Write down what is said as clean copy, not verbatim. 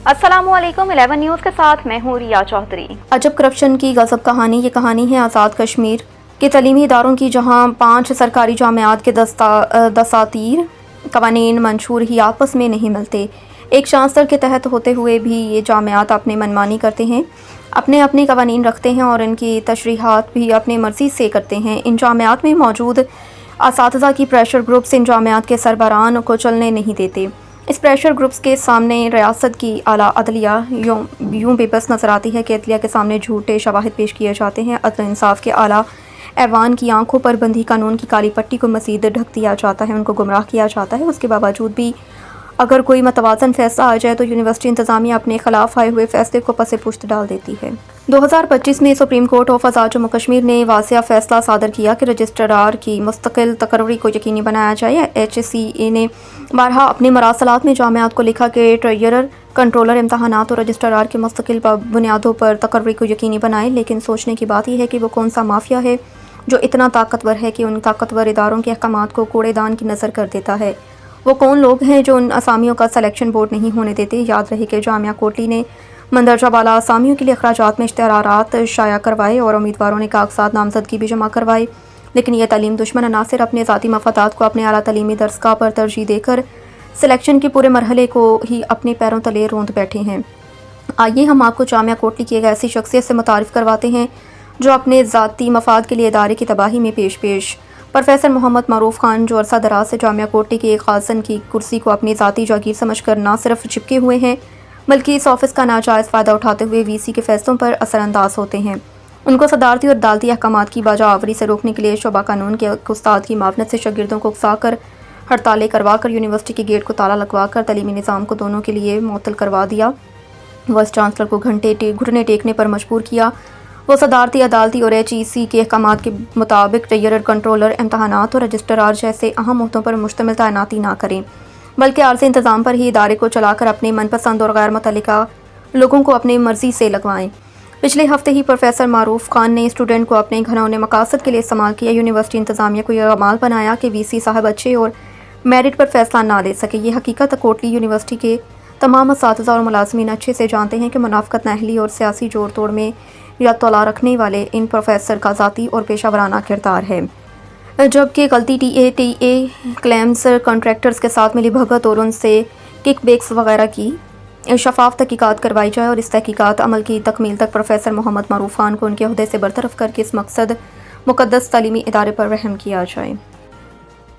अस्सलामुअलैकुम 11 न्यूज़ के साथ मैं हूँ रिया चौधरी। अजब करप्शन की गजब कहानी। ये कहानी है आज़ाद कश्मीर के तलीमी इदारों की, जहाँ 5 सरकारी जामियात के दसातीर कवानीन मंशूर ही आपस में नहीं मिलते। एक चांसलर के तहत होते हुए भी ये जामियात अपने मनमानी करते हैं, अपने अपने कवानीन रखते हैं और इनकी तशरीहात भी अपनी मर्ज़ी से करते हैं। इन जामियात में मौजूद असातिज़ा की प्रेशर ग्रुप्स इन जामियात के सरबराहान को चलने नहीं देते। इस प्रेशर ग्रुप्स के सामने रियासत की आला अदलिया यूँ बेबस नज़र आती है कि अदलिया के सामने झूठे शवाहिद पेश किए जाते हैं। अदल इंसाफ के आला ऐवान की आंखों पर बंधी कानून की काली पट्टी को मज़ीद ढक दिया जाता है, उनको गुमराह किया जाता है। उसके बावजूद भी अगर कोई मतवाज़न फ़ैसला आ जाए तो यूनिवर्सिटी इंतज़ामिया अपने ख़िलाफ़ आए हुए फ़ैसले को पसे पुश्त डाल देती है। 2025 में सुप्रीम कोर्ट ऑफ आज़ाद जम्मू कश्मीर ने वाज़ेह फ़ैसला सादर किया कि रजिस्ट्रार की मुस्तकिल तकर्री को यकीनी बनाया जाए। HCA ने बारहा अपने मरासलात में जामियात को लिखा कि ट्रेजरर, कंट्रोलर इम्तहानात और रजिस्ट्रार के मुस्तकिल बुनियादों पर तकर्री को यकीनी बनाए। लेकिन सोचने की बात यह है कि वो कौन सा माफिया है जो इतना ताकतवर है कि उन ताकतवर इदारों के अहकामात को कूड़ेदान की नज़र कर देता है। वो कौन लोग हैं जो उन असामियों का सिलेक्शन बोर्ड नहीं होने देते। याद रहे कि जामिया कोटली ने मंदरजा वाला असामियों के लिए अखराजात में इश्तिहारात शाया करवाए और उम्मीदवारों ने कागजात नामजदगी भी जमा करवाए। लेकिन यह तालीम दुश्मन अनासिर अपने ज़ाती मफादात को अपने आला तलीमी दरसगाह पर तरजीह देकर सिलेक्शन के पूरे मरहले को ही अपने पैरों तले रोंद बैठे हैं। आइए हम आपको जामिया कोटली की एक ऐसी शख्सियत से मुतारिफ़ करवाते हैं जो अपने ज़ाती मफाद के लिए इदारे की तबाही में पेश प्रोफेसर मोहम्मद मारूफ खान, जो अरसा दराज से जामिया कोटली के एक खासन की कुर्सी को अपनी ज़ाती जागीर समझकर ना सिर्फ चिपके हुए हैं बल्कि इस ऑफिस का नाजायज़ फ़ायदा उठाते हुए VC के फैसलों पर असरअंदाज होते हैं। उनको सदारती और अदालती अहकामात की बाजावरी से रोकने के लिए शोबा कानून के उस्ताद की मावनत से शागिर्दों को उकसाकर हड़तालें करवा कर यूनिवर्सिटी के गेट को ताला लगवा कर तलीमी निज़ाम को दोनों के लिए मुअत्तल करवा दिया। वाइस चांसलर को घुटने टेकने पर मजबूर किया। वो सदारती, अदालती और HEC के अहकामात के मुताबिक ट्रेजरर, कंट्रोलर, इम्तहानात और रजिस्ट्रार जैसे अहम मुद्दों पर मुश्तमिल तैनाती ना करें, बल्कि आर्ज़ी इंतज़ाम पर ही इदारे को चलाकर अपने मनपसंद और गैर मुतल्लिका लोगों को अपनी मर्ज़ी से लगवाएं। पिछले हफ्ते ही प्रोफेसर मारूफ खान ने स्टूडेंट को अपने घनौने मकासद के लिए इस्तेमाल किया। यूनिवर्सिटी इंतज़ामिया को यह अमाल बनाया कि VC साहब अच्छे और मेरिट पर फैसला ना दे सके। ये हकीकत कोटली यूनिवर्सिटी के तमाम असातिज़ा और मुलाज़मीन अच्छे से जानते हैं कि मुनाफ़क़त, नाअहली और सियासी जोड़ तोड़ में या तौला रखने वाले इन प्रोफेसर का ज़ाती और पेशावराना किरदार है। जबकि गलती TA क्लेम्स कॉन्ट्रैक्टर्स के साथ मिली भगत और उनसे किकबैक्स वगैरह की शफाफ तहकीकात करवाई जाए और इस तहकीकात अमल की तकमील तक प्रोफेसर मोहम्मद मारूफ खान को उनके ओहदे से बरतरफ करके इस मकसद मुक़द्दस तालीमी इदारे पर रहम किया जाए।